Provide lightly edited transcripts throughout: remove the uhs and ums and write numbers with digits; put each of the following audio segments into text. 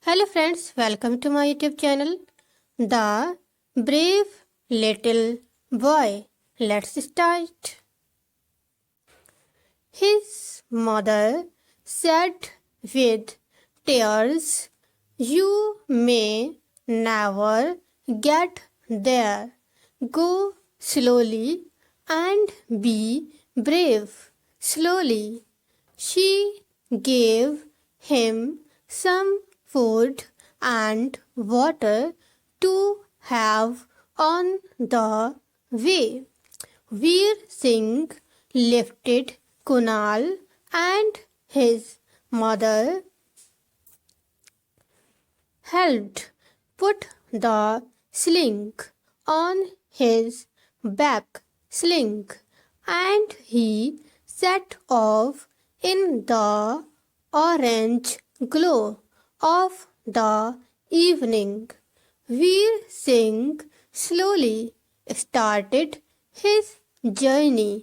Hello friends, welcome to my YouTube channel, The Brave Little Boy. Let's start. His mother said with tears, "You may never get there. Go slowly and be brave." Slowly, she gave him some food and water to have on the way. Veer Singh lifted Kunal and his mother helped put the sling on his back, and he set off in the orange glow of the evening. Veer Singh slowly started his journey.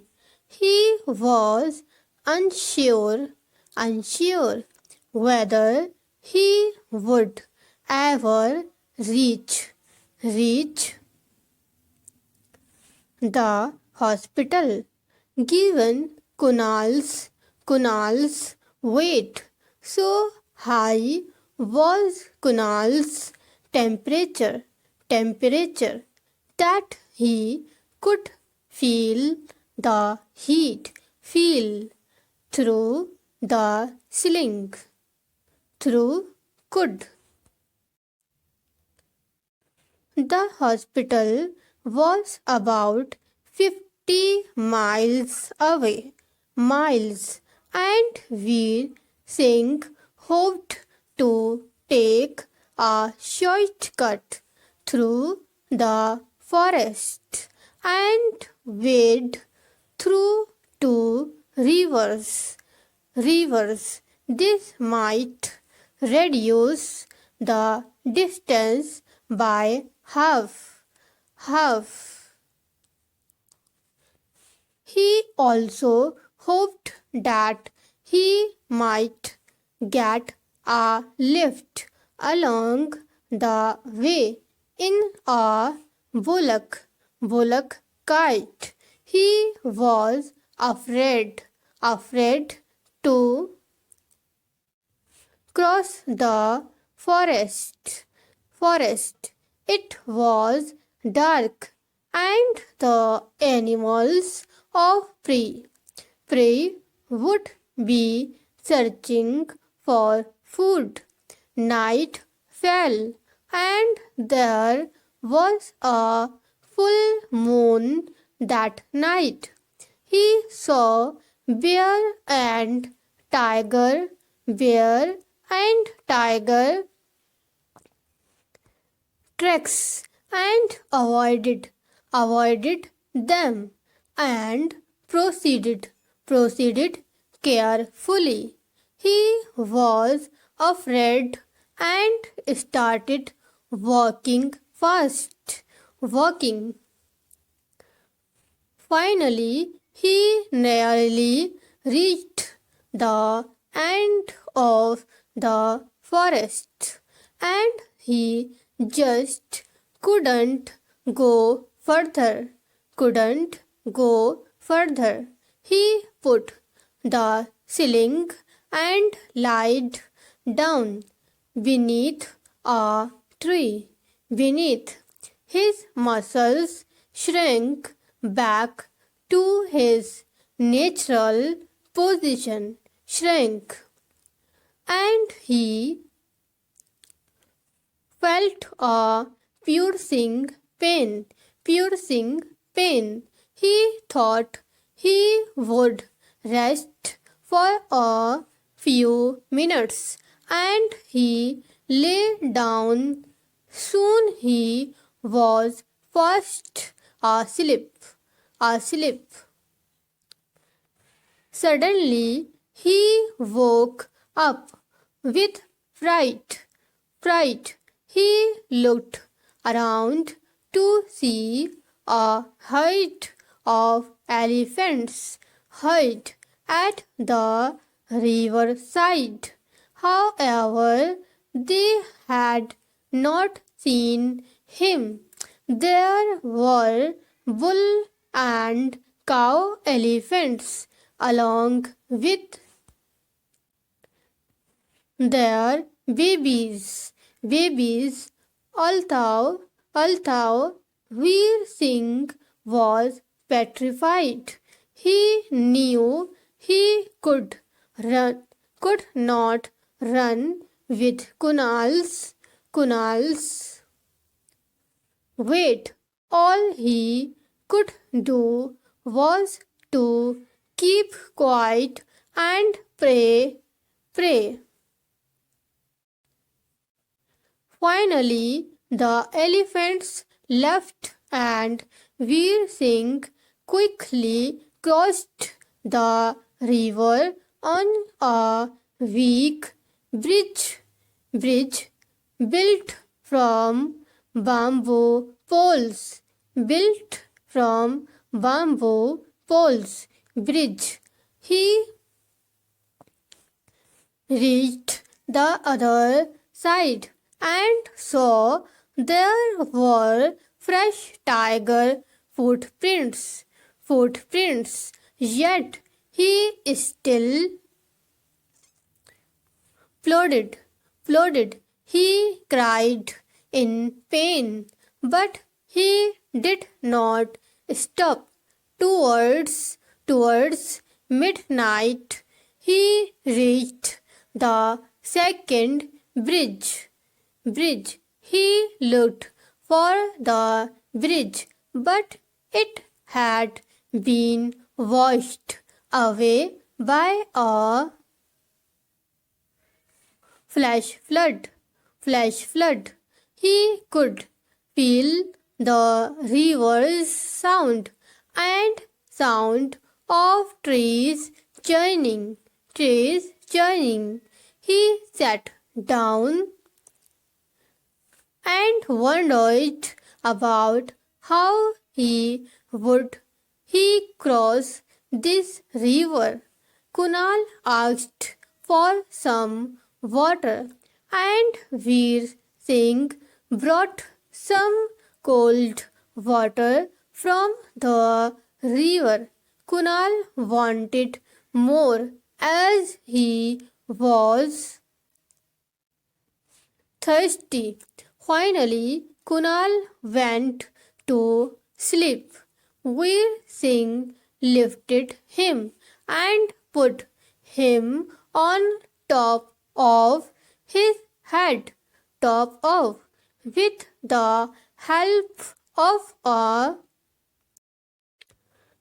He was unsure whether he would ever reach the hospital. Given Kunal's weight, so high was Kunal's temperature that he could feel the heat through the sling. Through could. The hospital was about 50 miles away, and Veer Singh hoped to take a shortcut through the forest and wade through two rivers. This might reduce the distance by half. He also hoped that he might get a lift along the way in a bullock cart. He was afraid to cross the forest. It was dark, and the animals of prey would be searching for food. Night fell, and there was a full moon that night. He saw bear and tiger tracks and avoided them and proceeded carefully. He was afraid and started walking fast. Finally, he nearly reached the end of the forest, and he just couldn't go further. He put the sling and lied down beneath a tree. His muscles shrank back to his natural position, and he felt a piercing pain. He thought he would rest for a few minutes, and he lay down. Soon he was fast asleep. Suddenly he woke up with fright. He looked around to see a herd of elephants at the riverside. However, They had not seen him. There were bull and cow elephants along with their babies. Babies, although Veer Singh was petrified. He knew he could not run with Kunal's weight. All he could do was to keep quiet and pray. Finally, the elephants left and Veer Singh quickly crossed the river on a weak bridge built from bamboo poles. Built from bamboo poles. Bridge. He reached the other side and saw there were fresh tiger footprints. Yet he still plodded. He cried in pain, but he did not stop. Towards midnight, he reached the second bridge. He looked for the bridge, but it had been washed away by a flash flood. He could feel the river's and sound of trees churning. He sat down and wondered about how would he cross this river. Kunal asked for some water and Veer Singh brought some cold water from the river. Kunal wanted more as he was thirsty. Finally, Kunal went to sleep. Veer Singh lifted him and put him on top of his head, with the help of a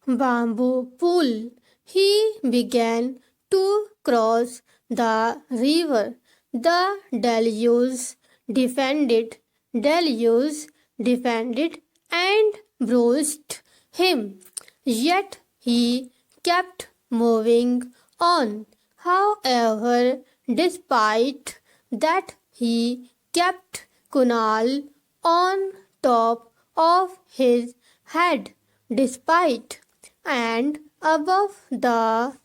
bamboo pole. He began to cross the river. The deluge defended and bruised him. Yet he kept moving on. However, despite that, he kept Kunal on top of his head, despite and above the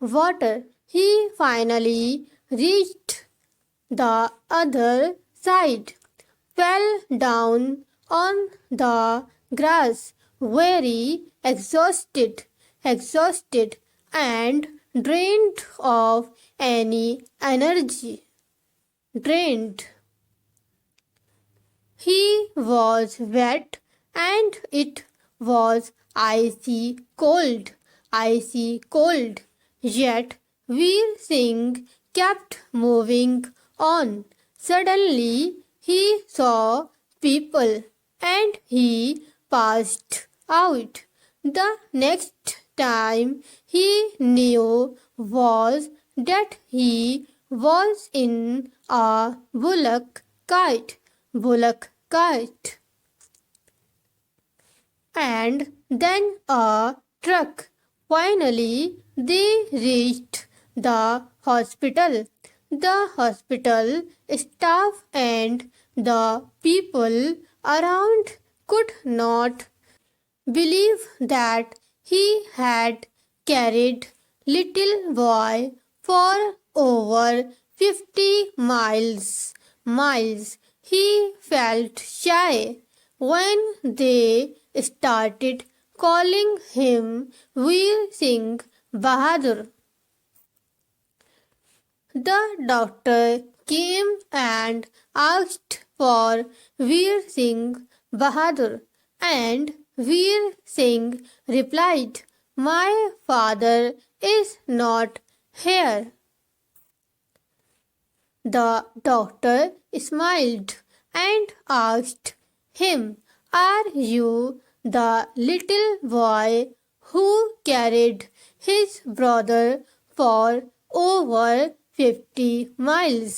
water. He finally reached the other side, fell down on the grass, very exhausted and drained of any energy. Drained. He was wet and it was icy cold. Yet Veer Singh kept moving on. Suddenly he saw people and he passed out. The next time he knew was that he was in a bullock cart, and then a truck. Finally, they reached the hospital. The hospital staff and the people around could not believe that he had carried little boy for over 50 miles. He felt shy when they started calling him Veer Singh Bahadur. The doctor came and asked for Veer Singh Bahadur, and Veer Singh replied, "My father is not here." The doctor smiled and asked him, "Are you the little boy who carried his brother for over 50 miles?"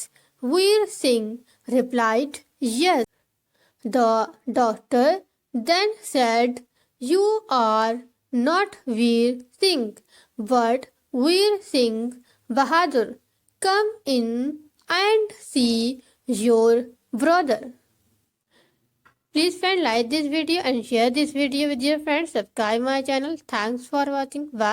Veer Singh replied, "Yes." The doctor then said, "You are not Veer Singh, but Veer Singh Bahadur. Come in and see your brother." Please friend like this video and share this video with your friends. Subscribe my channel. Thanks for watching. Bye.